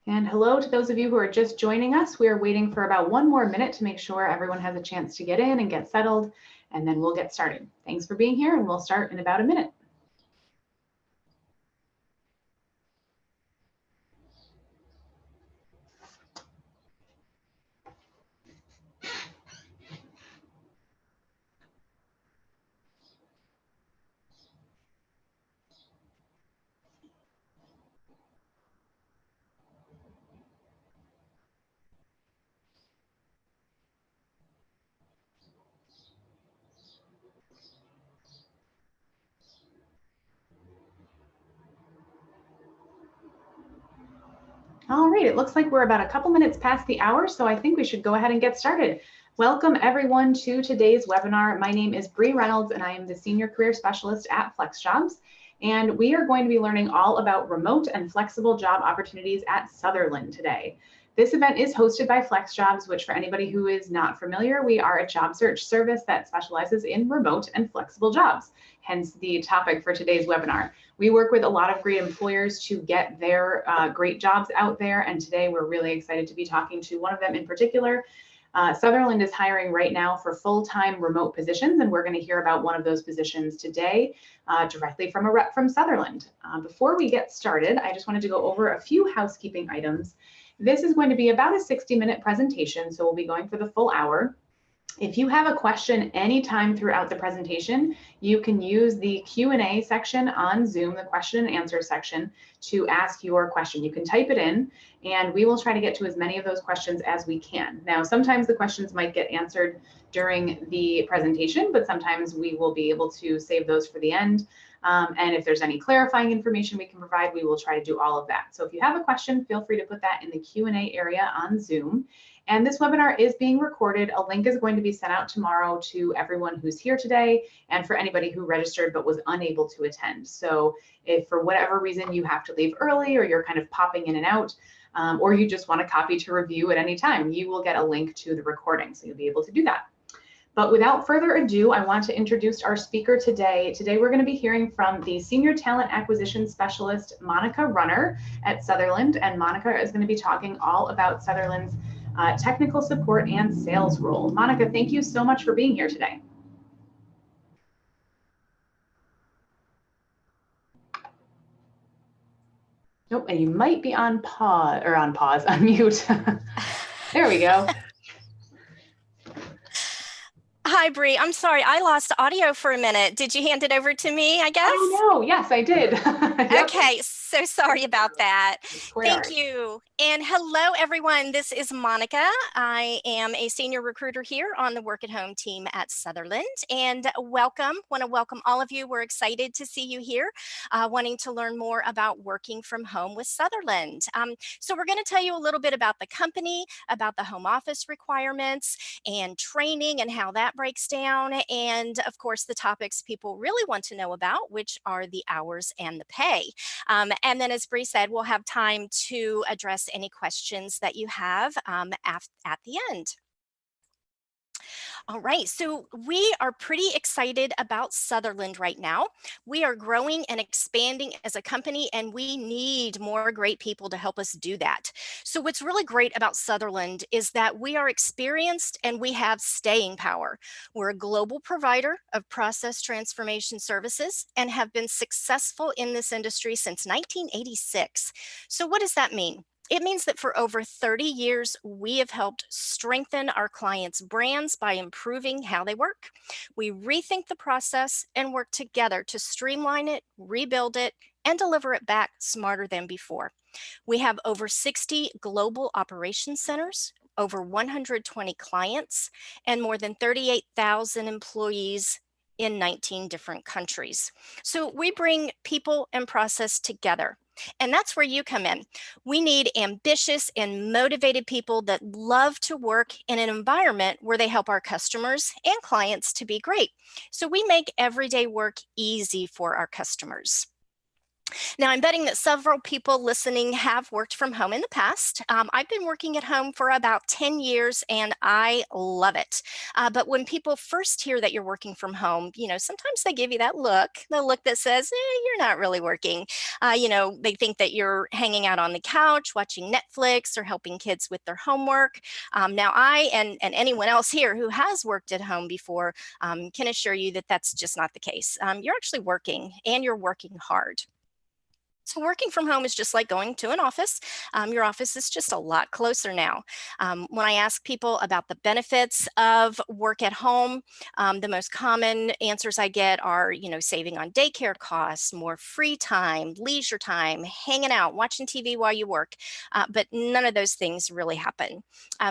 And hello to those of you who are just joining us. We are waiting for about 1 more minute to make sure everyone has a chance to get in and get settled, and then we'll get started. Thanks for being here, and we'll start in about a minute. All right, it looks like we're about a couple minutes past the hour, so I think we should go ahead and get started. Welcome everyone to today's webinar. My name is Bree Reynolds and I am the Senior Career Specialist at FlexJobs. And we are going to be learning all about remote and flexible job opportunities at Sutherland today. This event is hosted by FlexJobs, which for anybody who is not familiar, we are a job search service that specializes in remote and flexible jobs, hence the topic for today's webinar. We work with a lot of great employers to get their great jobs out there, and today we're really excited to be talking to one of them in particular. Sutherland is hiring right now for full-time remote positions, and we're going to hear about one of those positions today directly from a rep from Sutherland. Before we get started, I just wanted to go over a few housekeeping items. This is going to be about a 60-minute presentation, so we'll be going for the full hour. If you have a question anytime throughout the presentation, you can use the Q&A section on Zoom, the question and answer section, to ask your question. You can type it in, and we will try to get to as many of those questions as we can. Now, sometimes the questions might get answered during the presentation, but sometimes we will be able to save those for the end. And if there's any clarifying information we can provide, we will try to do all of that. So if you have a question, feel free to put that in the Q&A area on Zoom. And this webinar is being recorded. A link is going to be sent out tomorrow to everyone who's here today and for anybody who registered but was unable to attend. So if for whatever reason you have to leave early, or you're kind of popping in and out, or you just want a copy to review at any time, you will get a link to the recording, so you'll be able to do that. But without further ado, I want to introduce our speaker today. Today, we're going to be hearing from the Senior Talent Acquisition Specialist, Monica Runner at Sutherland. And Monica is going to be talking all about Sutherland's technical support and sales role. Monica, thank you so much for being here today. Nope, and you might be on pause, on mute. There we go. Hi, Bree. I'm sorry, I lost audio for a minute. Did you hand it over to me, I guess? Oh, no. Yes, I did. Yep. Okay, so sorry about that. Thank you. And hello, everyone. This is Monica. I am a senior recruiter here on the Work at Home team at Sutherland. And welcome. Want to welcome all of you. We're excited to see you here, wanting to learn more about working from home with Sutherland. So we're going to tell you a little bit about the company, about the home office requirements and training and how that breaks down. And of course, the topics people really want to know about, which are the hours and the pay. And then, as Bree said, we'll have time to address any questions that you have at the end. All right, so we are pretty excited about Sutherland right now. We are growing and expanding as a company, and we need more great people to help us do that. So what's really great about Sutherland is that we are experienced and we have staying power. We're a global provider of process transformation services and have been successful in this industry since 1986. So what does that mean? It means that for over 30 years, we have helped strengthen our clients' brands by improving how they work. We rethink the process and work together to streamline it, rebuild it, and deliver it back smarter than before. We have over 60 global operations centers, over 120 clients, and more than 38,000 employees in 19 different countries. So we bring people and process together. And that's where you come in. We need ambitious and motivated people that love to work in an environment where they help our customers and clients to be great. So we make everyday work easy for our customers. Now, I'm betting that several people listening have worked from home in the past. I've been working at home for about 10 years and I love it. But when people first hear that you're working from home, sometimes they give you that look, the look that says, you're not really working. They think that you're hanging out on the couch, watching Netflix or helping kids with their homework. Now, I and anyone else here who has worked at home before can assure you that that's just not the case. You're actually working and you're working hard. So working from home is just like going to an office. Your office is just a lot closer now. When I ask people about the benefits of work at home, the most common answers I get are, saving on daycare costs, more free time, leisure time, hanging out, watching TV while you work. But none of those things really happen.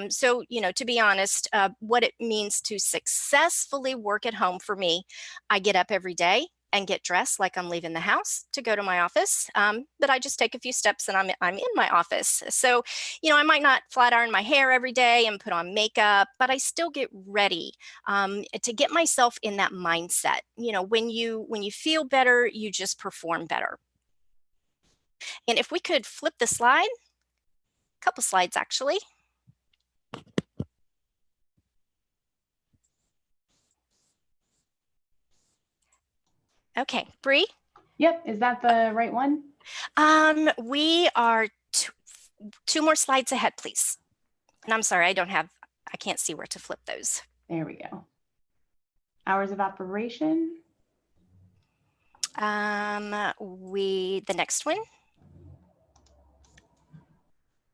So, to be honest, what it means to successfully work at home for me, I get up every day and get dressed like I'm leaving the house to go to my office. But I just take a few steps and I'm in my office. So, I might not flat iron my hair every day and put on makeup, but I still get ready to get myself in that mindset. When you feel better, you just perform better. And if we could flip the slide, a couple slides actually. Okay, Bree? Yep, is that the right one? We are two more slides ahead, please. And I'm sorry, I can't see where to flip those. There we go. Hours of operation. The next one.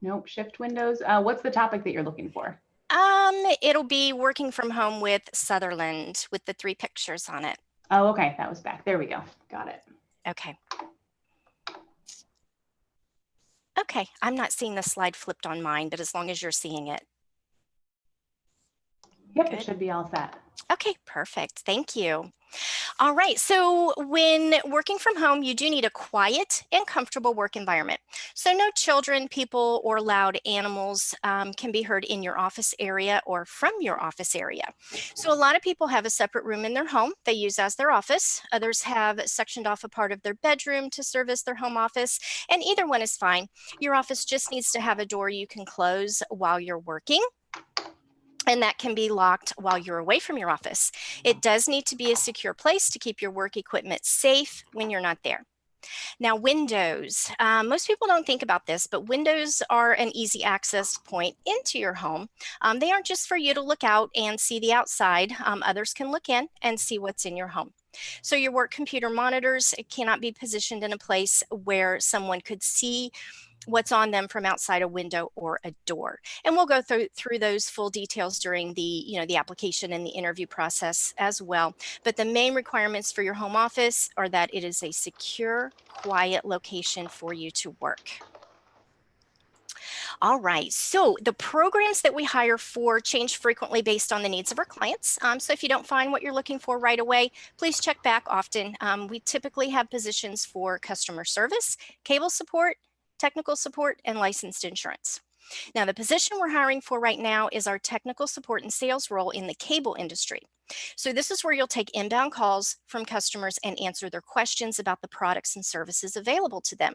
Nope, shift windows. What's the topic that you're looking for? It'll be working from home with Sutherland with the 3 pictures on it. Oh, okay, that was back. There we go. Got it. Okay. Okay, I'm not seeing the slide flipped on mine, but as long as you're seeing it. Yep, Good. It should be all set. Okay, perfect. Thank you. All right, so when working from home, you do need a quiet and comfortable work environment. So no children, people, or loud animals can be heard in your office area or from your office area. So a lot of people have a separate room in their home they use as their office. Others have sectioned off a part of their bedroom to serve as their home office, and either one is fine. Your office just needs to have a door you can close while you're working, and that can be locked while you're away from your office. It does need to be a secure place to keep your work equipment safe when you're not there. Now, windows. Most people don't think about this, but windows are an easy access point into your home. They aren't just for you to look out and see the outside. Others can look in and see what's in your home. So your work computer monitors cannot be positioned in a place where someone could see what's on them from outside a window or a door. And we'll go through those full details during the application and the interview process as well. But the main requirements for your home office are that it is a secure, quiet location for you to work. All right, so the programs that we hire for change frequently based on the needs of our clients. So if you don't find what you're looking for right away, please check back often. We typically have positions for customer service, cable support, technical support, and licensed insurance. Now, the position we're hiring for right now is our technical support and sales role in the cable industry. So this is where you'll take inbound calls from customers and answer their questions about the products and services available to them.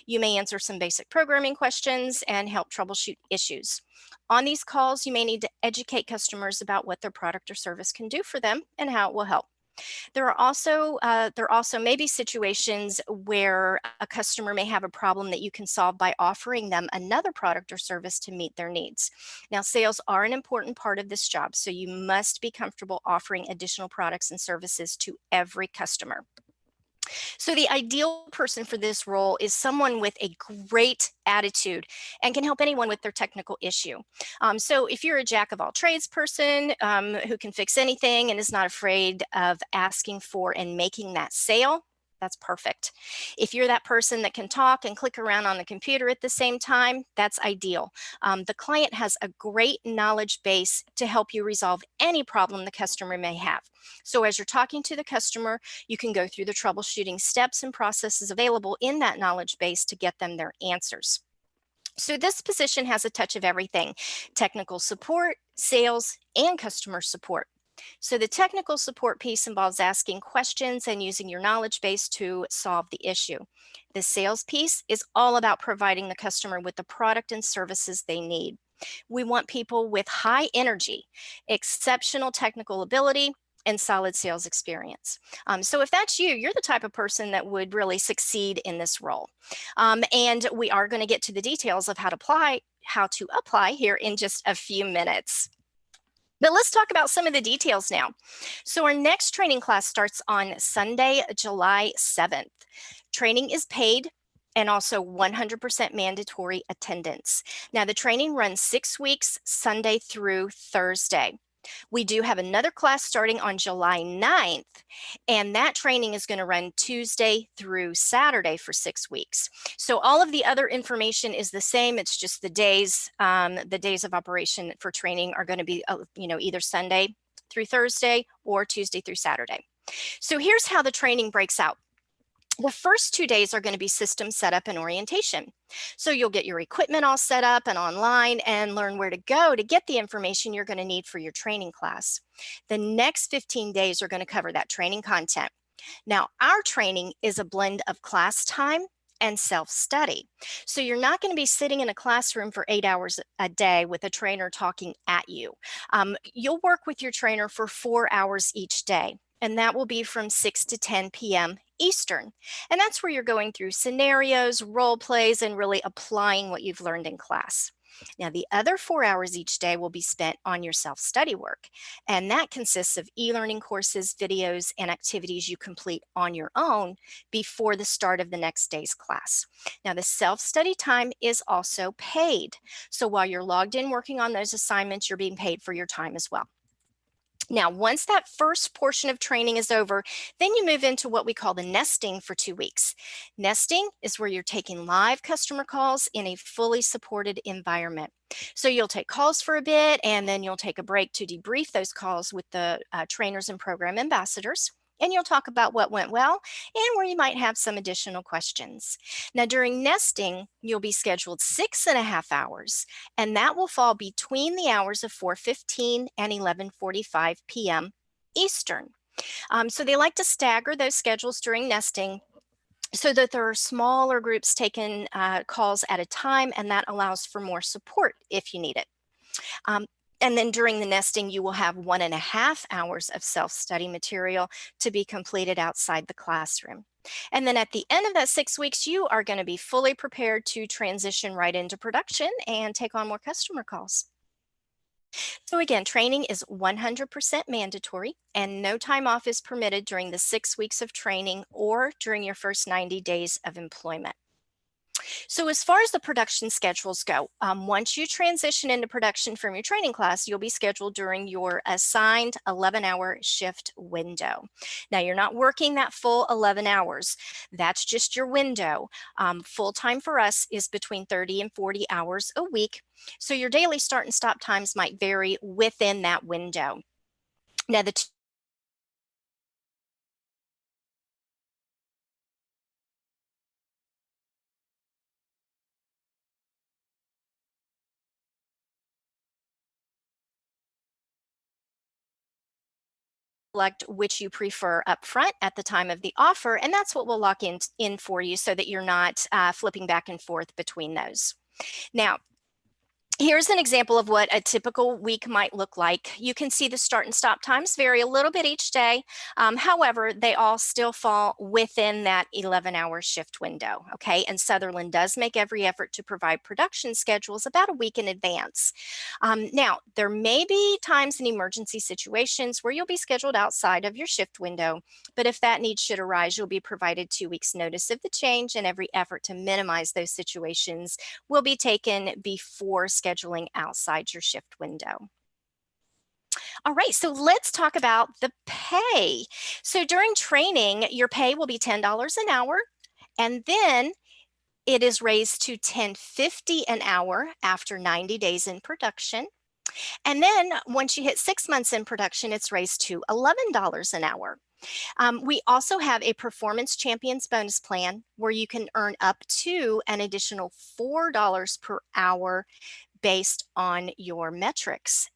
You may answer some basic programming questions and help troubleshoot issues. On these calls, you may need to educate customers about what their product or service can do for them and how it will help. There also may be situations where a customer may have a problem that you can solve by offering them another product or service to meet their needs. Now, sales are an important part of this job, so you must be comfortable offering additional products and services to every customer. So the ideal person for this role is someone with a great attitude and can help anyone with their technical issue. So if you're a jack of all trades person who can fix anything and is not afraid of asking for and making that sale, that's perfect. If you're that person that can talk and click around on the computer at the same time, that's ideal. The client has a great knowledge base to help you resolve any problem the customer may have. So as you're talking to the customer, you can go through the troubleshooting steps and processes available in that knowledge base to get them their answers. So this position has a touch of everything: technical support, sales, and customer support. So the technical support piece involves asking questions and using your knowledge base to solve the issue. The sales piece is all about providing the customer with the product and services they need. We want people with high energy, exceptional technical ability, and solid sales experience. So if that's you, you're the type of person that would really succeed in this role. And we are going to get to the details of how to apply here in just a few minutes. But let's talk about some of the details now. So our next training class starts on Sunday, July 7th. Training is paid and also 100% mandatory attendance. Now the training runs 6 weeks, Sunday through Thursday. We do have another class starting on July 9th, and that training is going to run Tuesday through Saturday for 6 weeks. So all of the other information is the same. It's just the days of operation for training are going to be, either Sunday through Thursday or Tuesday through Saturday. So here's how the training breaks out. The first 2 days are going to be system setup and orientation. So you'll get your equipment all set up and online and learn where to go to get the information you're going to need for your training class. The next 15 days are going to cover that training content. Now, our training is a blend of class time and self-study. So you're not going to be sitting in a classroom for 8 hours a day with a trainer talking at you. You'll work with your trainer for 4 hours each day, and that will be from 6 to 10 p.m. Eastern. And that's where you're going through scenarios, role plays, and really applying what you've learned in class. Now, the other 4 hours each day will be spent on your self-study work, and that consists of e-learning courses, videos, and activities you complete on your own before the start of the next day's class. Now, the self-study time is also paid. So while you're logged in working on those assignments, you're being paid for your time as well. Now, once that first portion of training is over, then you move into what we call the nesting for 2 weeks. Nesting is where you're taking live customer calls in a fully supported environment. So you'll take calls for a bit, and then you'll take a break to debrief those calls with the trainers and program ambassadors. And you'll talk about what went well and where you might have some additional questions. Now, during nesting, you'll be scheduled 6.5 hours, and that will fall between the hours of 4:15 and 11:45 p.m. Eastern. So they like to stagger those schedules during nesting so that there are smaller groups taking calls at a time, and that allows for more support if you need it. And then during the nesting, you will have 1.5 hours of self-study material to be completed outside the classroom. And then at the end of that 6 weeks, you are going to be fully prepared to transition right into production and take on more customer calls. So again, training is 100% mandatory, and no time off is permitted during the 6 weeks of training or during your first 90 days of employment. So as far as the production schedules go, once you transition into production from your training class, you'll be scheduled during your assigned 11-hour shift window. Now, you're not working that full 11 hours. That's just your window. Full-time for us is between 30 and 40 hours a week. So your daily start and stop times might vary within that window. Now, the select which you prefer up front at the time of the offer, and that's what we'll lock in for you so that you're not flipping back and forth between those. Now, here's an example of what a typical week might look like. You can see the start and stop times vary a little bit each day. However, they all still fall within that 11-hour shift window, okay? And Sutherland does make every effort to provide production schedules about a week in advance. Now, there may be times in emergency situations where you'll be scheduled outside of your shift window, but if that need should arise, you'll be provided 2 weeks notice of the change, and every effort to minimize those situations will be taken before scheduling outside your shift window. All right, so let's talk about the pay. So during training, your pay will be $10 an hour, and then it is raised to $10.50 an hour after 90 days in production. And then once you hit 6 months in production, it's raised to $11 an hour. We also have a Performance Champions bonus plan where you can earn up to an additional $4 per hour based on your metrics.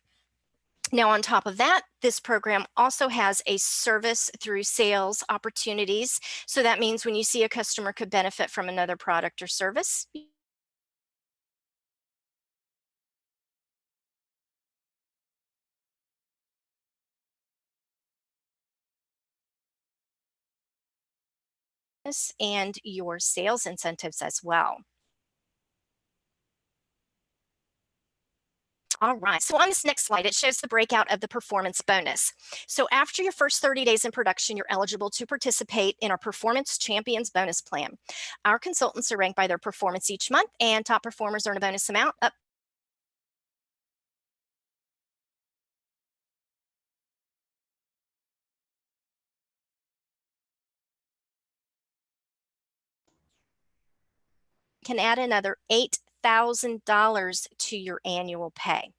Now, on top of that, this program also has a service through sales opportunities. So that means when you see a customer could benefit from another product or service, and your sales incentives as well. All right, so on this next slide, it shows the breakout of the performance bonus. So after your first 30 days in production, you're eligible to participate in our Performance Champions bonus plan. Our consultants are ranked by their performance each month, and top performers earn a bonus amount up can add another $8,000 to your annual pay.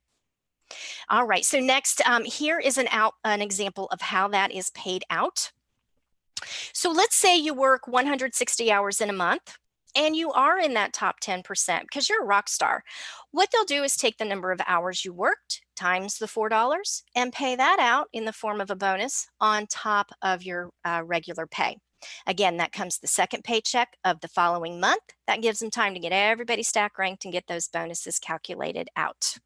All right, so next, here is an example of how that is paid out. So let's say you work 160 hours in a month and you are in that top 10% because you're a rock star. What they'll do is take the number of hours you worked times the $4 and pay that out in the form of a bonus on top of your regular pay. Again, that comes the second paycheck of the following month. That gives them time to get everybody stack ranked and get those bonuses calculated out.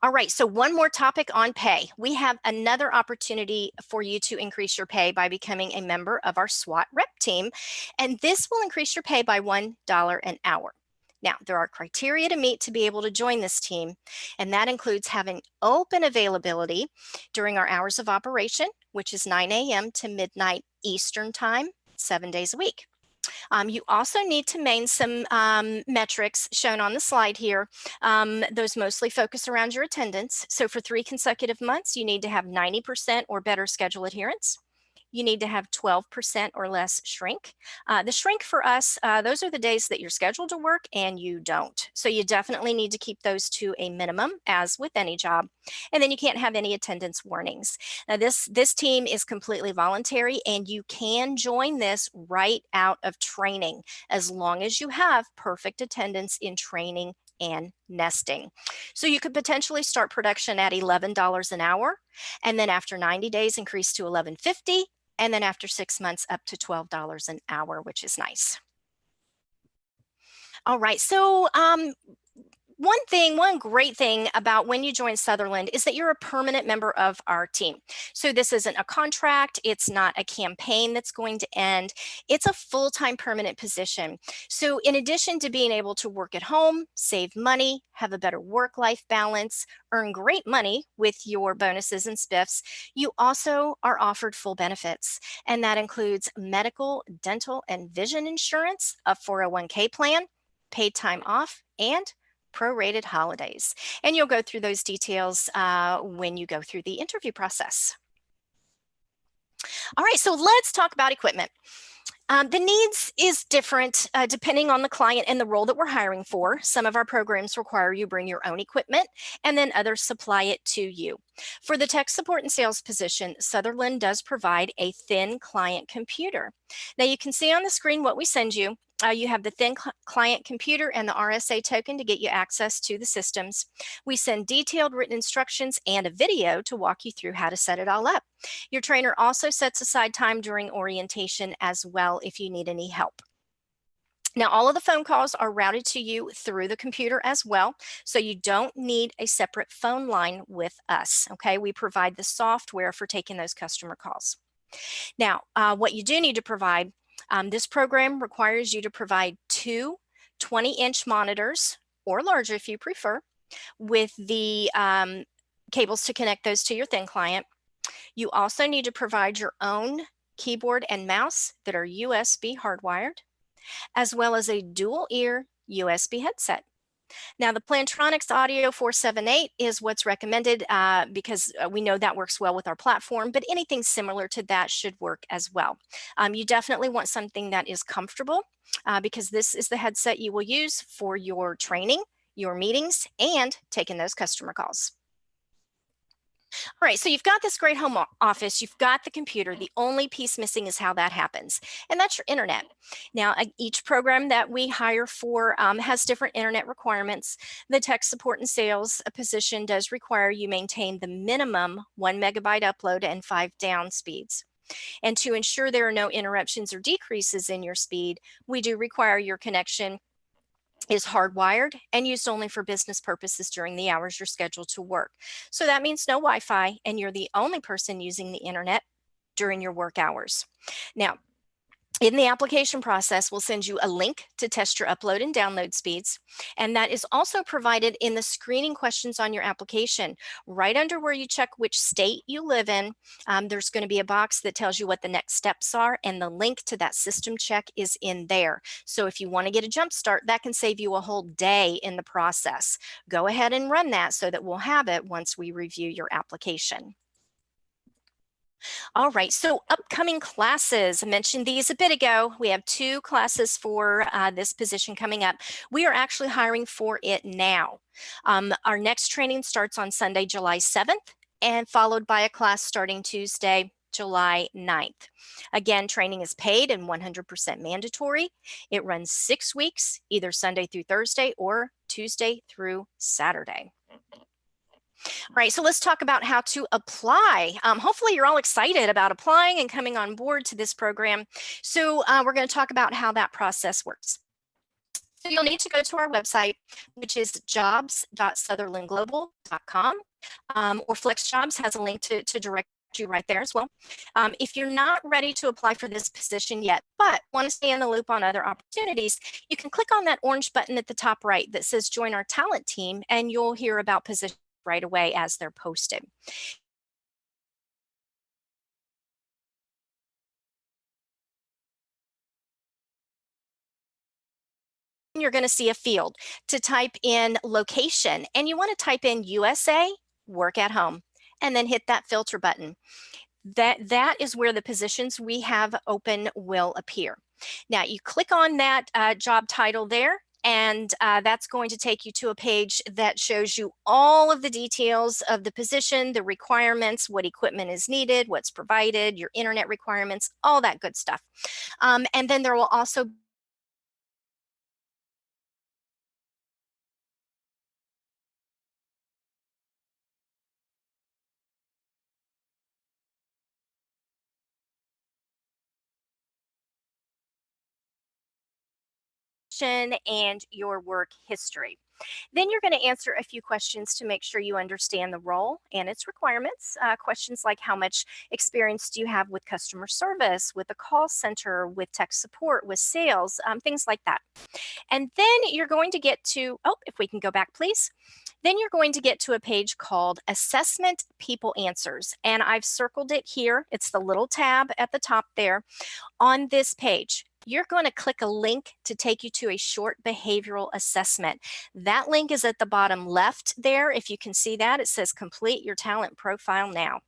All right, so one more topic on pay. We have another opportunity for you to increase your pay by becoming a member of our SWAT Rep Team, and this will increase your pay by $1 an hour. Now, there are criteria to meet to be able to join this team, and that includes having open availability during our hours of operation, which is 9 a.m. to midnight Eastern Time, 7 days a week. You also need to maintain some metrics shown on the slide here. Those mostly focus around your attendance. So for 3 consecutive months, you need to have 90% or better schedule adherence. You need to have 12% or less shrink. The shrink for us, those are the days that you're scheduled to work and you don't. So you definitely need to keep those to a minimum, as with any job. And then you can't have any attendance warnings. Now this team is completely voluntary and you can join this right out of training as long as you have perfect attendance in training and nesting. So you could potentially start production at $11 an hour, and then after 90 days increase to $11.50, and then after 6 months up to $12 an hour, which is nice. All right, so one great thing about when you join Sutherland is that you're a permanent member of our team. So this isn't a contract, it's not a campaign that's going to end, it's a full-time permanent position. So in addition to being able to work at home, save money, have a better work-life balance, earn great money with your bonuses and spiffs, you also are offered full benefits. And that includes medical, dental, and vision insurance, a 401k plan, paid time off, and prorated holidays. And you'll go through those details when you go through the interview process. All right, so let's talk about equipment. The needs is different depending on the client and the role that we're hiring for. Some of our programs require you bring your own equipment, and then others supply it to you. For the tech support and sales position, Sutherland does provide a thin client computer. Now you can see on the screen what we send you. You have the thin client computer and the RSA token to get you access to the systems. We send detailed written instructions and a video to walk you through how to set it all up. Your trainer also sets aside time during orientation as well if you need any help. Now, all of the phone calls are routed to you through the computer as well, so you don't need a separate phone line with us, okay? We provide the software for taking those customer calls. Now, what you do need to provide, this program requires you to provide 2 20-inch monitors, or larger if you prefer, with the cables to connect those to your thin client. You also need to provide your own keyboard and mouse that are USB hardwired, as well as a dual ear USB headset. Now, the Plantronics Audio 478 is what's recommended because we know that works well with our platform, but anything similar to that should work as well. You definitely want something that is comfortable because this is the headset you will use for your training, your meetings, and taking those customer calls. All right, so you've got this great home office, you've got the computer. The only piece missing is how that happens, and that's your internet. Now, each program that we hire for has different internet requirements. The tech support and sales position does require you maintain the minimum 1 megabyte upload and 5 down speeds. And to ensure there are no interruptions or decreases in your speed, we do require your connection is hardwired and used only for business purposes during the hours you're scheduled to work. So that means no Wi-Fi, and you're the only person using the internet during your work hours. Now, in the application process, we'll send you a link to test your upload and download speeds, and that is also provided in the screening questions on your application. Right under where you check which state you live in, there's going to be a box that tells you what the next steps are, and the link to that system check is in there. So if you want to get a jump start, that can save you a whole day in the process. Go ahead and run that so that we'll have it once we review your application. All right, so upcoming classes, I mentioned these a bit ago. We have 2 classes for this position coming up. We are actually hiring for it now. Our next training starts on Sunday, July 7th, and followed by a class starting Tuesday, July 9th. Again, training is paid and 100% mandatory. It runs 6 weeks, either Sunday through Thursday or Tuesday through Saturday. All right, so let's talk about how to apply. Hopefully you're all excited about applying and coming on board to this program. So we're going to talk about how that process works. So you'll need to go to our website, which is jobs.sutherlandglobal.com, or FlexJobs has a link to direct you right there as well. If you're not ready to apply for this position yet, but want to stay in the loop on other opportunities, you can click on that orange button at the top right that says Join Our Talent Team, and you'll hear about positions right away as they're posted. You're going to see a field to type in location, and you want to type in USA, work at home, and then hit that filter button. That is where the positions we have open will appear. Now you click on that job title there, and that's going to take you to a page that shows you all of the details of the position, the requirements, what equipment is needed, what's provided, your internet requirements, all that good stuff. And then there will also and your work history. Then you're going to answer a few questions to make sure you understand the role and its requirements. Questions like how much experience do you have with customer service, with a call center, with tech support, with sales, things like that. And then you're going to get to, oh, if we can go back, please. Then you're going to get to a page called Assessment People Answers. And I've circled it here. It's the little tab at the top there. On this page, you're going to click a link to take you to a short behavioral assessment. That link is at the bottom left there. If you can see that, it says complete your talent profile now.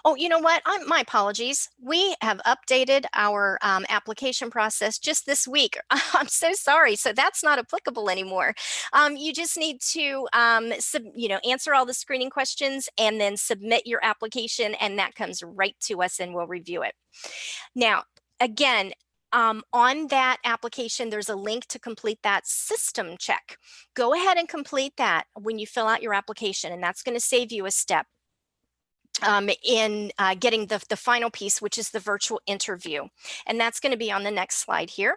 Oh, you know what? My apologies. We have updated our application process just this week. I'm so sorry. So that's not applicable anymore. You just need to, answer all the screening questions and then submit your application, and that comes right to us and we'll review it. Now, again, on that application, there's a link to complete that system check. Go ahead and complete that when you fill out your application, and that's going to save you a step in getting the final piece, which is the virtual interview. And that's going to be on the next slide here.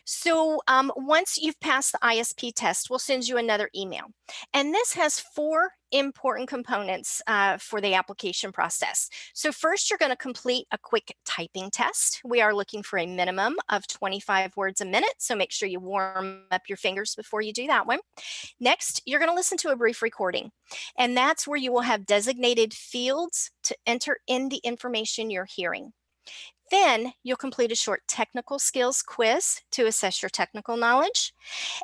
So once you've passed the ISP test, we'll send you another email. And this has 4 important components for the application process. So first, you're going to complete a quick typing test. We are looking for a minimum of 25 words a minute, so make sure you warm up your fingers before you do that one. Next, you're going to listen to a brief recording, and that's where you will have designated fields to enter in the information you're hearing. Then you'll complete a short technical skills quiz to assess your technical knowledge.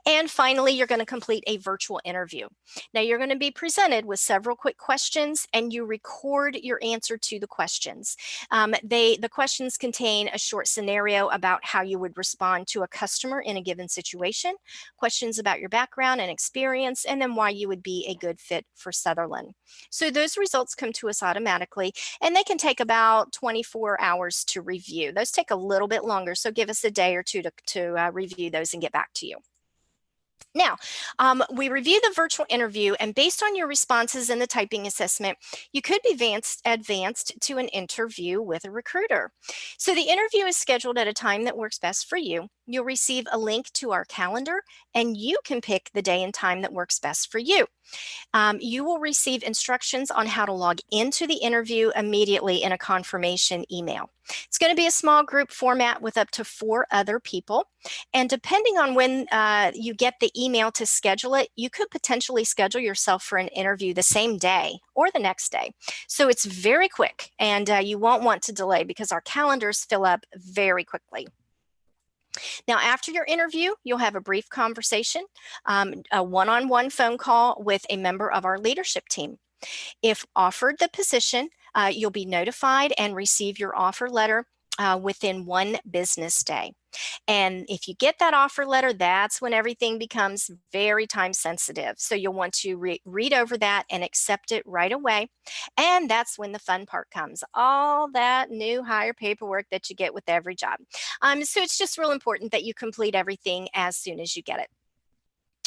And finally, you're going to complete a virtual interview. Now, you're going to be presented with several quick questions, and you record your answer to the questions. The questions contain a short scenario about how you would respond to a customer in a given situation, questions about your background and experience, and then why you would be a good fit for Sutherland. So those results come to us automatically, and they can take about 24 hours to review. Those take a little bit longer, so give us a day or two to review those and get back to you. Now, we review the virtual interview, and based on your responses in the typing assessment, you could be advanced to an interview with a recruiter. So the interview is scheduled at a time that works best for you. You'll receive a link to our calendar, and you can pick the day and time that works best for you. You will receive instructions on how to log into the interview immediately in a confirmation email. It's going to be a small group format with up to 4 other people. And depending on when you get the email to schedule it, you could potentially schedule yourself for an interview the same day or the next day. So it's very quick, and you won't want to delay because our calendars fill up very quickly. Now, after your interview, you'll have a brief conversation, a one-on-one phone call with a member of our leadership team. If offered the position, you'll be notified and receive your offer letter within 1 business day. And if you get that offer letter, that's when everything becomes very time sensitive. So you'll want to read over that and accept it right away. And that's when the fun part comes, all that new hire paperwork that you get with every job. So it's just real important that you complete everything as soon as you get it.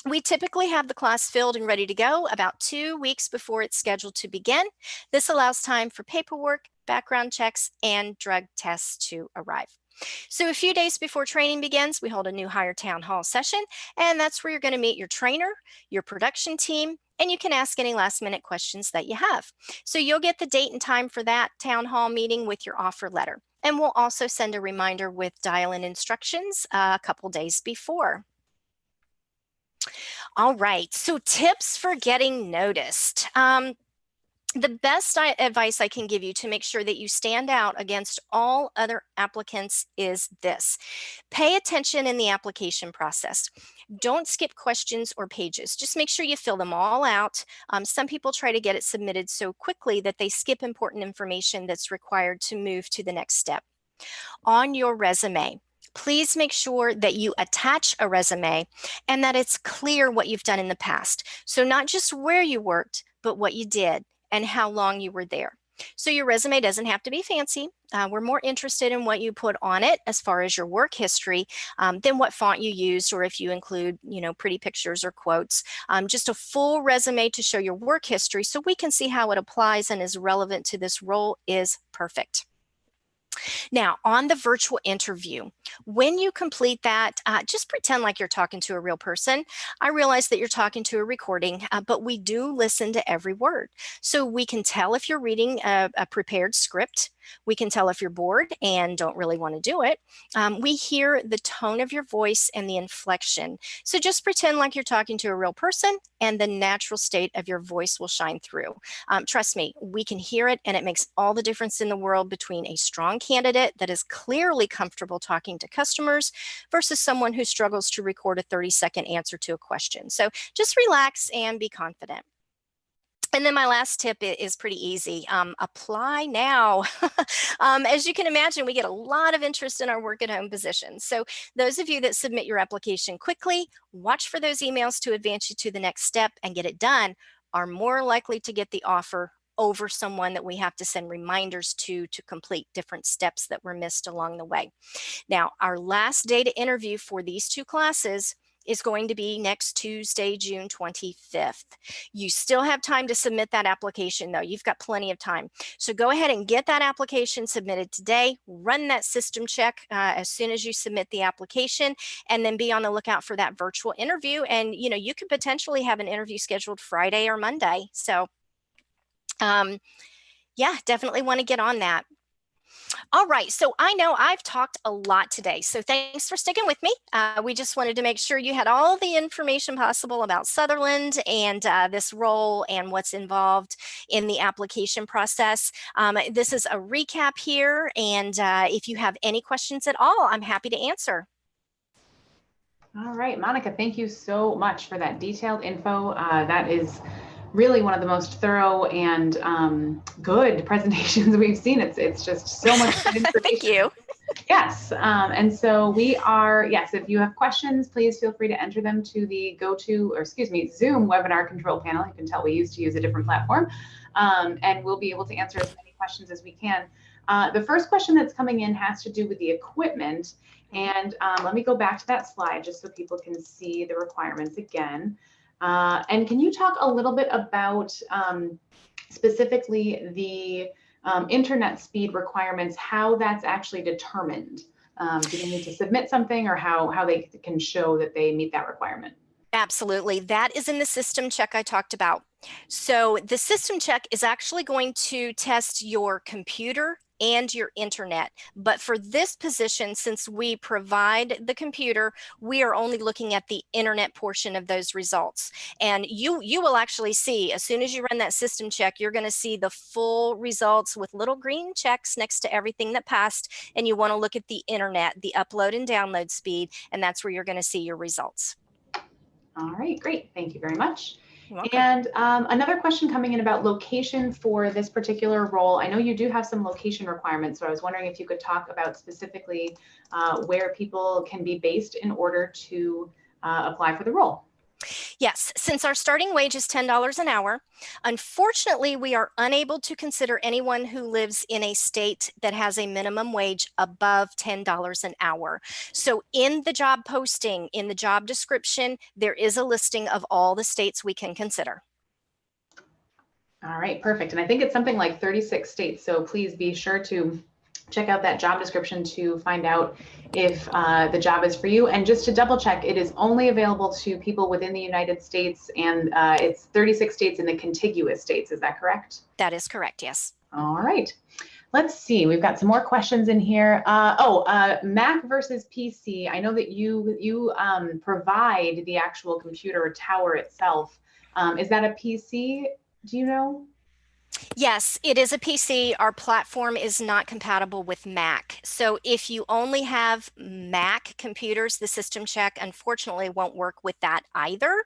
We typically have the class filled and ready to go about 2 weeks before it's scheduled to begin. This allows time for paperwork, background checks, and drug tests to arrive. So a few days before training begins, we hold a new hire town hall session, and that's where you're going to meet your trainer, your production team, and you can ask any last minute questions that you have. So you'll get the date and time for that town hall meeting with your offer letter. And we'll also send a reminder with dial-in instructions a couple days before. All right, so tips for getting noticed. The best advice I can give you to make sure that you stand out against all other applicants is this. Pay attention in the application process. Don't skip questions or pages. Just make sure you fill them all out. Some people try to get it submitted so quickly that they skip important information that's required to move to the next step. On your resume, please make sure that you attach a resume and that it's clear what you've done in the past. So not just where you worked, but what you did and how long you were there. So your resume doesn't have to be fancy. We're more interested in what you put on it as far as your work history than what font you used, or if you include, pretty pictures or quotes. Just a full resume to show your work history so we can see how it applies and is relevant to this role is perfect. Now, on the virtual interview, when you complete that, just pretend like you're talking to a real person. I realize that you're talking to a recording, but we do listen to every word. So we can tell if you're reading a prepared script. We can tell if you're bored and don't really want to do it. We hear the tone of your voice and the inflection. So just pretend like you're talking to a real person, and the natural state of your voice will shine through. Trust me, we can hear it, and it makes all the difference in the world between a strong candidate that is clearly comfortable talking to customers versus someone who struggles to record a 30-second answer to a question. So just relax and be confident. And then my last tip is pretty easy. Apply now. As you can imagine, we get a lot of interest in our work at home positions. So those of you that submit your application quickly, watch for those emails to advance you to the next step and get it done, are more likely to get the offer over someone that we have to send reminders to complete different steps that were missed along the way. Now, our last day to interview for these 2 classes is going to be next Tuesday, June 25th. You still have time to submit that application though. You've got plenty of time. So go ahead and get that application submitted today. Run that system check as soon as you submit the application, and then be on the lookout for that virtual interview. And you could potentially have an interview scheduled Friday or Monday. So yeah, definitely want to get on that. All right, so I know I've talked a lot today, so thanks for sticking with me. We just wanted to make sure you had all the information possible about Sutherland and this role and what's involved in the application process. This is a recap here, and if you have any questions at all, I'm happy to answer. All right, Monica, thank you so much for that detailed info. That is really one of the most thorough and good presentations we've seen. It's just so much good information. Thank you. Yes, and so we are, yes, if you have questions, please feel free to enter them to the Zoom webinar control panel. You can tell we used to use a different platform, and we'll be able to answer as many questions as we can. The first question that's coming in has to do with the equipment. And let me go back to that slide just so people can see the requirements again. And can you talk a little bit about specifically the internet speed requirements, how that's actually determined? Do they need to submit something, or how they can show that they meet that requirement? Absolutely. That is in the system check I talked about. So the system check is actually going to test your computer and your internet. But for this position, since we provide the computer, we are only looking at the internet portion of those results. And you will actually see, as soon as you run that system check, you're going to see the full results with little green checks next to everything that passed. And you want to look at the internet, the upload and download speed, and that's where you're going to see your results. All right, great. Thank you very much. And another question coming in about location for this particular role. I know you do have some location requirements, so I was wondering if you could talk about specifically where people can be based in order to apply for the role. Yes, since our starting wage is $10 an hour, unfortunately, we are unable to consider anyone who lives in a state that has a minimum wage above $10 an hour. So in the job posting, in the job description, there is a listing of all the states we can consider. All right, perfect. And I think it's something like 36 states. So please be sure to check out that job description to find out if the job is for you. And just to double check, it is only available to people within the United States, and it's 36 states in the contiguous states. Is that correct? That is correct, yes. All right. Let's see, we've got some more questions in here. Mac versus PC. I know that you provide the actual computer tower itself. Is that a PC? Do you know? Yes, it is a PC. Our platform is not compatible with Mac. So if you only have Mac computers, the system check unfortunately won't work with that either.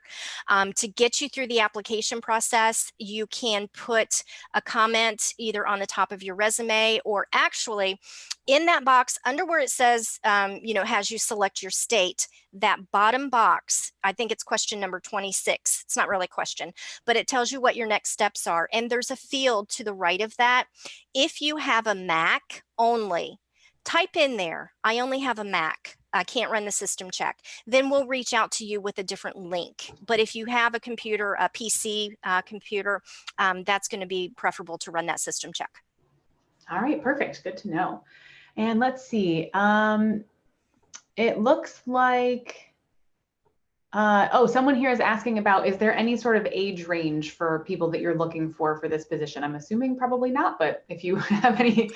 To get you through the application process, you can put a comment either on the top of your resume, or actually in that box under where it says, has you select your state, that bottom box, I think it's question number 26. It's not really a question, but it tells you what your next steps are. And there's a field to the right of that. If you have a Mac only, type in there, I only have a Mac, I can't run the system check. Then we'll reach out to you with a different link. But if you have a computer, a PC computer, that's going to be preferable to run that system check. All right, perfect. Good to know. And let's see. It looks like, someone here is asking about, is there any sort of age range for people that you're looking for this position? I'm assuming probably not, but if you have any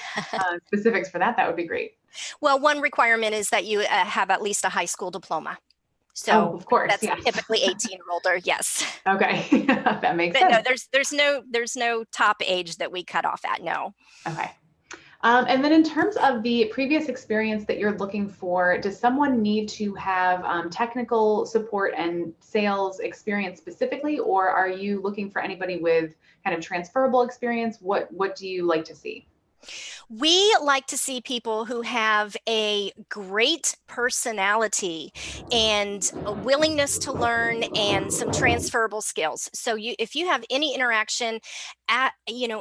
specifics for that, that would be great. Well, one requirement is that you have at least a high school diploma. So of course, that's typically 18 or older. Yes. Okay, that makes sense. No, there's no top age that we cut off at. No. Okay. And then in terms of the previous experience that you're looking for, does someone need to have technical support and sales experience specifically, or are you looking for anybody with kind of transferable experience? What do you like to see? We like to see people who have a great personality and a willingness to learn and some transferable skills. So if you have any interaction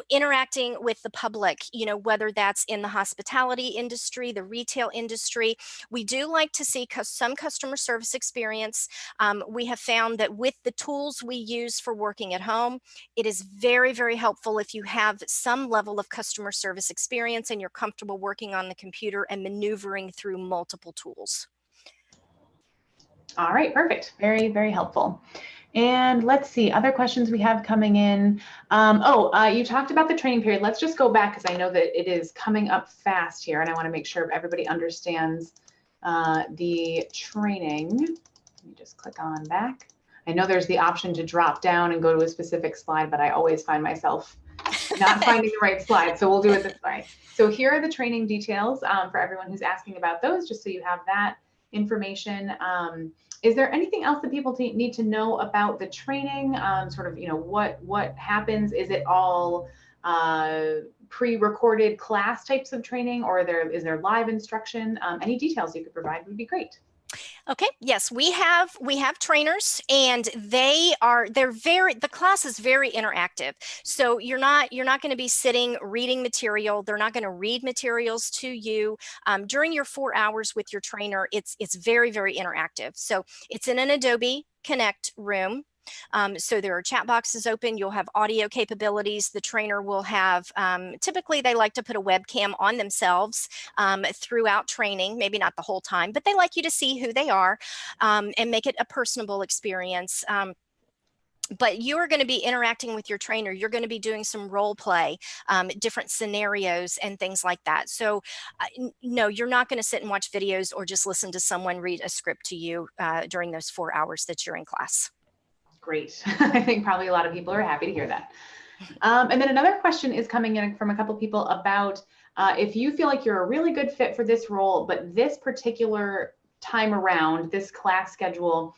interacting with the public, whether that's in the hospitality industry, the retail industry, we do like to see some customer service experience. We have found that with the tools we use for working at home, it is very, very helpful if you have some level of customer service experience and you're comfortable working on the computer and maneuvering through multiple tools. All right, perfect. Very, very helpful. And let's see, other questions we have coming in. You talked about the training period. Let's just go back because I know that it is coming up fast here and I want to make sure everybody understands the training. Let me just click on back. I know there's the option to drop down and go to a specific slide, but I always find myself not finding the right slide. So we'll do it this way. So here are the training details for everyone who's asking about those, just so you have that information. Is there anything else that people need to know about the training? What happens? Is it all pre-recorded class types of training, or is there live instruction? Any details you could provide would be great. Okay, yes, we have trainers, and the class is very interactive. So you're not going to be sitting reading material. They're not going to read materials to you. During your 4 hours with your trainer, it's very, very interactive. So it's in an Adobe Connect room. So there are chat boxes open. You'll have audio capabilities. The trainer will have, typically they like to put a webcam on themselves throughout training, maybe not the whole time, but they like you to see who they are and make it a personable experience. But you're going to be interacting with your trainer. You're going to be doing some role play, different scenarios and things like that. So no, you're not going to sit and watch videos or just listen to someone read a script to you during those 4 hours that you're in class. Great. I think probably a lot of people are happy to hear that. And then another question is coming in from a couple of people about if you feel like you're a really good fit for this role, but this particular time around, this class schedule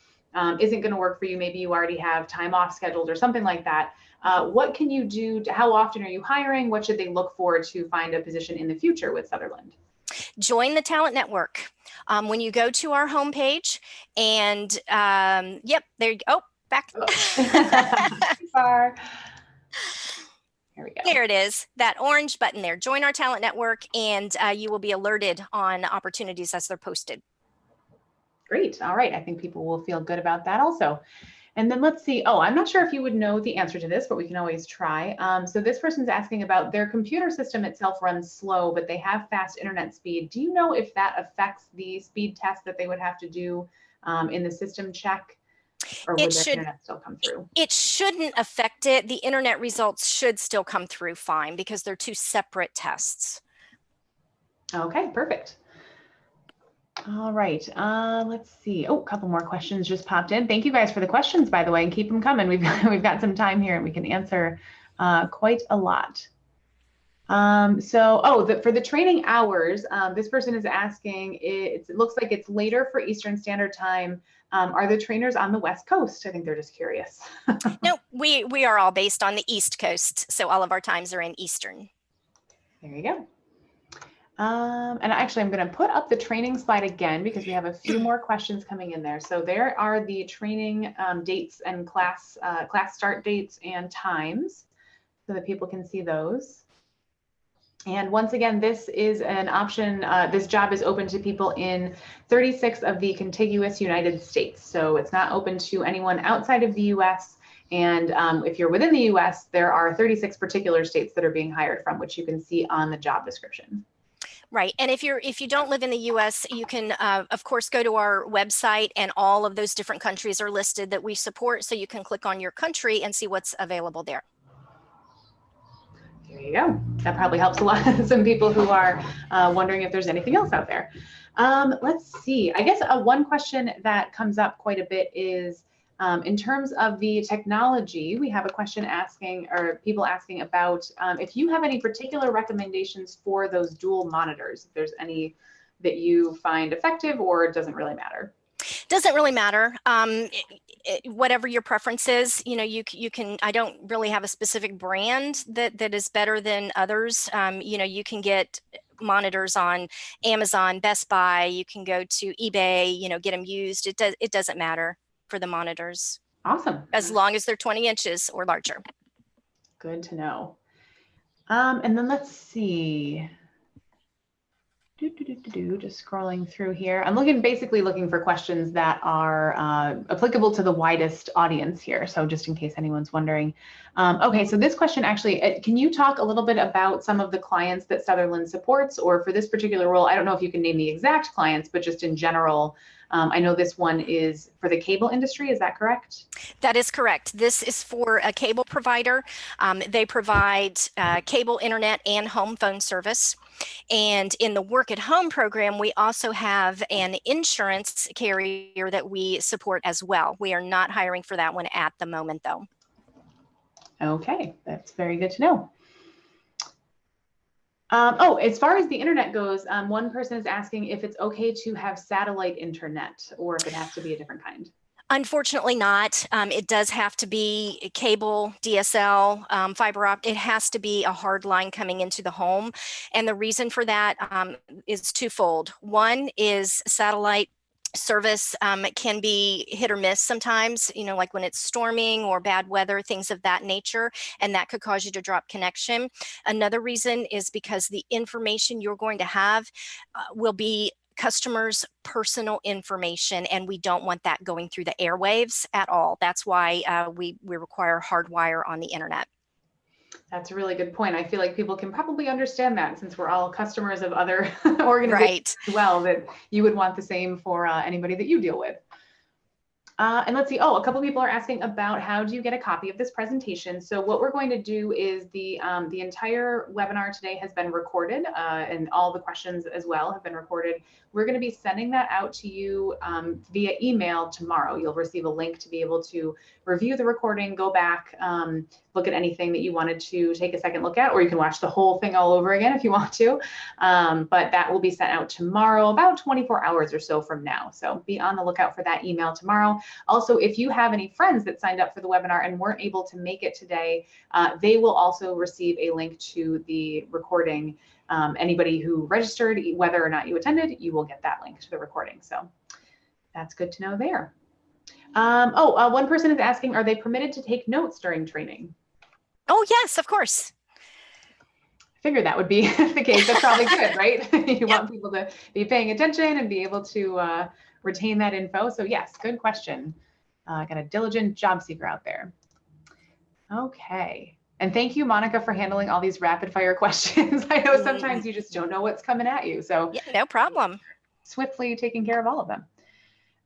isn't going to work for you. Maybe you already have time off scheduled or something like that. What can you do? How often are you hiring? What should they look for to find a position in the future with Sutherland? Join the talent network. When you go to our homepage and yep, there you go. Oh, back. Far. Here we go. There it is, that orange button there. Join our talent network, and you will be alerted on opportunities as they're posted. Great. All right. I think people will feel good about that also. And then let's see. Oh, I'm not sure if you would know the answer to this, but we can always try. So this person's asking about their computer system itself runs slow, but they have fast internet speed. Do you know if that affects the speed test that they would have to do in the system check? Or would their internet still come through? It shouldn't affect it. The internet results should still come through fine because they're two separate tests. Okay, perfect. All right, let's see. Oh, a couple more questions just popped in. Thank you guys for the questions, by the way, and keep them coming. We've got some time here and we can answer quite a lot. For the training hours, this person is asking, it looks like it's later for Eastern Standard Time. Are the trainers on the West Coast? I think they're just curious. No, we are all based on the East Coast. So all of our times are in Eastern. There you go. And actually, I'm going to put up the training slide again because we have a few more questions coming in there. So there are the training dates and class start dates and times so that people can see those. And once again, this is an option. This job is open to people in 36 of the contiguous United States. So it's not open to anyone outside of the US. And if you're within the US, there are 36 particular states that are being hired from, which you can see on the job description. Right. And if you don't live in the US, you can, of course, go to our website, and all of those different countries are listed that we support. So you can click on your country and see what's available there. There you go. That probably helps a lot. Some people who are wondering if there's anything else out there. Let's see. I guess one question that comes up quite a bit is in terms of the technology. We have a question asking, or people asking about if you have any particular recommendations for those dual monitors, if there's any that you find effective, or it doesn't really matter. Doesn't really matter. Whatever your preference is, you can, I don't really have a specific brand that is better than others. You can get monitors on Amazon, Best Buy, you can go to eBay, get them used. It doesn't matter for the monitors. Awesome. As long as they're 20 inches or larger. Good to know. And then let's see. Just scrolling through here. I'm basically looking for questions that are applicable to the widest audience here. So just in case anyone's wondering. Okay, so this question actually, can you talk a little bit about some of the clients that Sutherland supports, or for this particular role, I don't know if you can name the exact clients, but just in general, I know this one is for the cable industry. Is that correct? That is correct. This is for a cable provider. They provide cable, internet, and home phone service. And in the work at home program, we also have an insurance carrier that we support as well. We are not hiring for that one at the moment, though. Okay, that's very good to know. As far as the internet goes, one person is asking if it's okay to have satellite internet or if it has to be a different kind. Unfortunately not. It does have to be cable, DSL, fiber optic. It has to be a hard line coming into the home. And the reason for that is twofold. One is satellite service can be hit or miss sometimes, like when it's storming or bad weather, things of that nature, and that could cause you to drop connection. Another reason is because the information you're going to have will be customers' personal information, and we don't want that going through the airwaves at all. That's why we require hardwire on the internet. That's a really good point. I feel like people can probably understand that since we're all customers of other organizations Right. as well, that you would want the same for anybody that you deal with. And let's see, a couple people are asking about how do you get a copy of this presentation. So what we're going to do is the entire webinar today has been recorded and all the questions as well have been recorded. We're going to be sending that out to you via email tomorrow. You'll receive a link to be able to review the recording, go back, look at anything that you wanted to take a second look at, or you can watch the whole thing all over again if you want to. But that will be sent out tomorrow, about 24 hours or so from now. So be on the lookout for that email tomorrow. Also, if you have any friends that signed up for the webinar and weren't able to make it today, they will also receive a link to the recording. Anybody who registered, whether or not you attended, you will get that link to the recording. So that's good to know there. One person is asking, are they permitted to take notes during training? Oh, yes, of course. I figured that would be the case. That's probably good, right? You want people to be paying attention and be able to retain that info. So yes, good question. Got a diligent job seeker out there. Okay. And thank you, Monica, for handling all these rapid fire questions. I know sometimes you just don't know what's coming at you. So yeah, no problem. Swiftly taking care of all of them.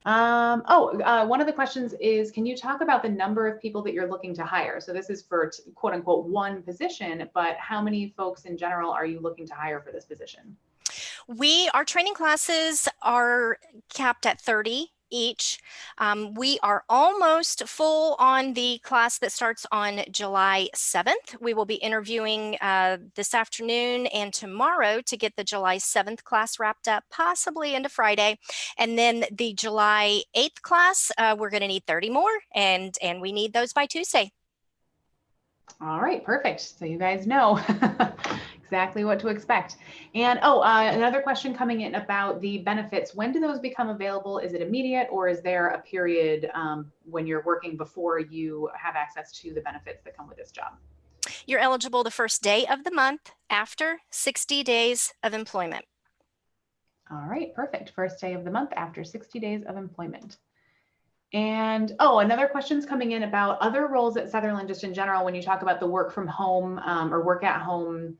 One of the questions is, can you talk about the number of people that you're looking to hire? So this is for quote unquote one position, but how many folks in general are you looking to hire for this position? Our training classes are capped at 30 each. We are almost full on the class that starts on July 7th. We will be interviewing this afternoon and tomorrow to get the July 7th class wrapped up, possibly into Friday. And then the July 8th class, we're going to need 30 more, and we need those by Tuesday. All right, perfect. So you guys know exactly what to expect. And another question coming in about the benefits. When do those become available? Is it immediate, or is there a period when you're working before you have access to the benefits that come with this job? You're eligible the first day of the month after 60 days of employment. All right, perfect. First day of the month after 60 days of employment. And another question's coming in about other roles at Sutherland, just in general, when you talk about the work from home or work at home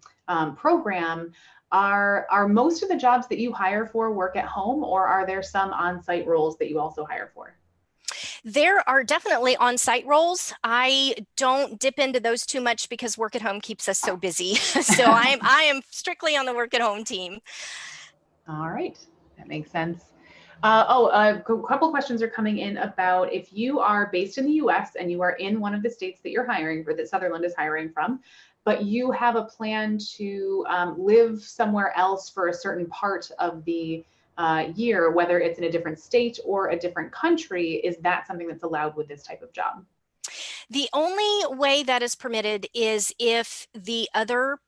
program, are most of the jobs that you hire for work at home, or are there some on-site roles that you also hire for? There are definitely on-site roles. I don't dip into those too much because work at home keeps us so busy. So I am strictly on the work at home team. All right, that makes sense. A couple questions are coming in about if you are based in the US and you are in one of the states that you're hiring for, that Sutherland is hiring from, but you have a plan to live somewhere else for a certain part of the year, whether it's in a different state or a different country, is that something that's allowed with this type of job? The only way that is permitted is if the other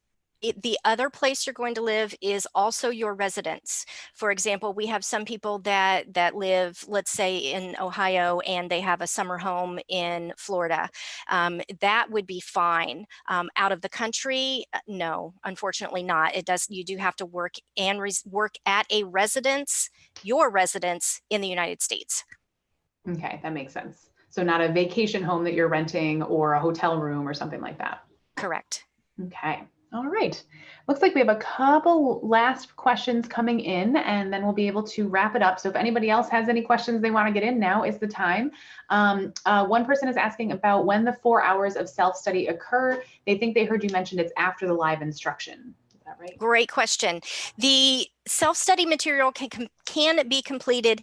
place you're going to live is also your residence. For example, we have some people that live, let's say, in Ohio, and they have a summer home in Florida. That would be fine. Out of the country, no, unfortunately not. You do have to work and work at a residence, your residence in the United States. Okay, that makes sense. So not a vacation home that you're renting or a hotel room or something like that. Correct. Okay. All right. Looks like we have a couple last questions coming in, and then we'll be able to wrap it up. So if anybody else has any questions they want to get in, now is the time. One person is asking about when the 4 hours of self-study occur. They think they heard you mention it's after the live instruction. Is that right? Great question. The self-study material can be completed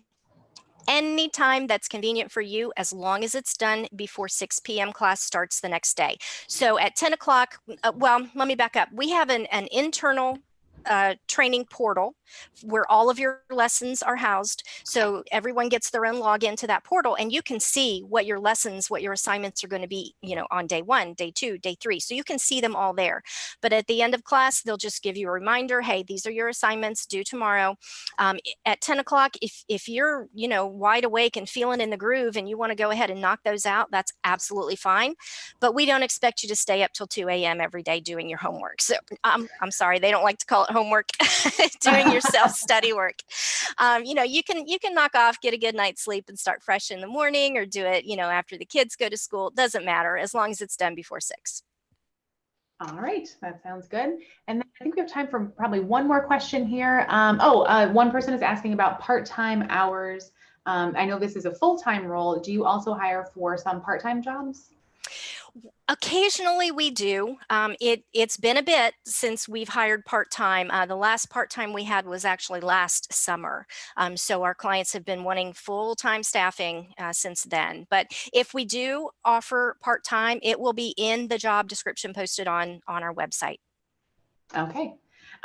anytime that's convenient for you, as long as it's done before 6 p.m. class starts the next day. So at 10 o'clock, well, let me back up. We have an internal training portal where all of your lessons are housed. So everyone gets their own login to that portal, and you can see what your lessons, what your assignments are going to be, on day 1, day 2, day 3. So you can see them all there. But at the end of class, they'll just give you a reminder, hey, these are your assignments due tomorrow. At 10 o'clock, if you're, wide awake and feeling in the groove and you want to go ahead and knock those out, that's absolutely fine. But we don't expect you to stay up till 2 a.m. every day doing your homework. So I'm sorry, they don't like to call it homework, doing your self-study work. You can knock off, get a good night's sleep, and start fresh in the morning, or do it, after the kids go to school. It doesn't matter, as long as it's done before 6. All right, that sounds good. And then I think we have time for probably one more question here. One person is asking about part-time hours. I know this is a full-time role. Do you also hire for some part-time jobs? Occasionally we do. It's been a bit since we've hired part-time. The last part-time we had was actually last summer. So our clients have been wanting full-time staffing since then. But if we do offer part-time, it will be in the job description posted on our website. Okay.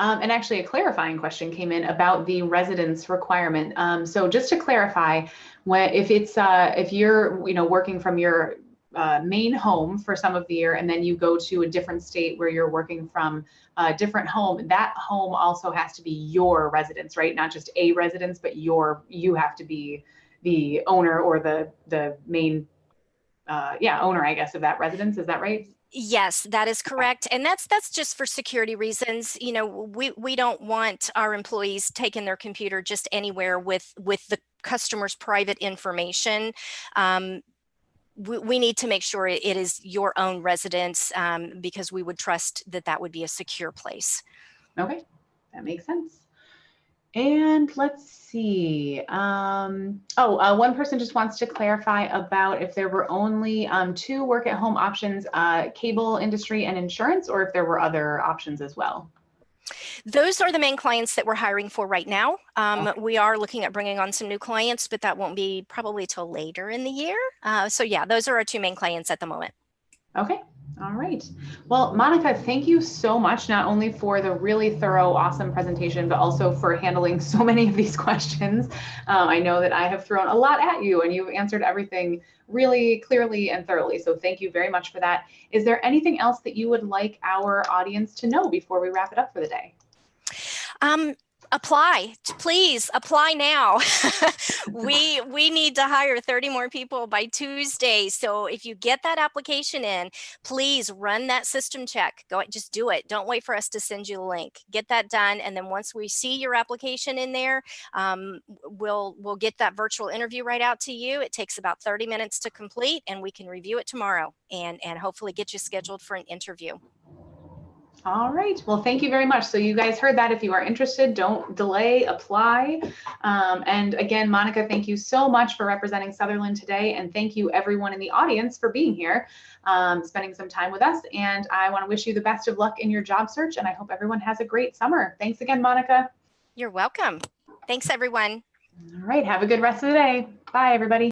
And actually a clarifying question came in about the residence requirement. So just to clarify, if you're working from your main home for some of the year, and then you go to a different state where you're working from a different home, that home also has to be your residence, right? Not just a residence, but you have to be the owner or the main owner, I guess, of that residence. Is that right? Yes, that is correct. And that's just for security reasons. We don't want our employees taking their computer just anywhere with the customer's private information. We need to make sure it is your own residence, because we would trust that would be a secure place. Okay, that makes sense. And let's see. One person just wants to clarify about if there were only 2 work-at-home options, cable industry and insurance, or if there were other options as well. Those are the main clients that we're hiring for right now. We are looking at bringing on some new clients, but that won't be probably till later in the year. So yeah, those are our 2 main clients at the moment. Okay. All right. Well, Monica, thank you so much, not only for the really thorough, awesome presentation, but also for handling so many of these questions. I know that I have thrown a lot at you, and you've answered everything really clearly and thoroughly. So thank you very much for that. Is there anything else that you would like our audience to know before we wrap it up for the day? Apply, please apply now. We need to hire 30 more people by Tuesday. So if you get that application in, please run that system check. Just do it. Don't wait for us to send you the link. Get that done. And then once we see your application in there, we'll get that virtual interview right out to you. It takes about 30 minutes to complete, and we can review it tomorrow and hopefully get you scheduled for an interview. All right. Well, thank you very much. So you guys heard that. If you are interested, don't delay, apply. And again, Monica, thank you so much for representing Sutherland today. And thank you everyone in the audience for being here, spending some time with us. And I want to wish you the best of luck in your job search. And I hope everyone has a great summer. Thanks again, Monica. You're welcome. Thanks, everyone. All right. Have a good rest of the day. Bye, everybody.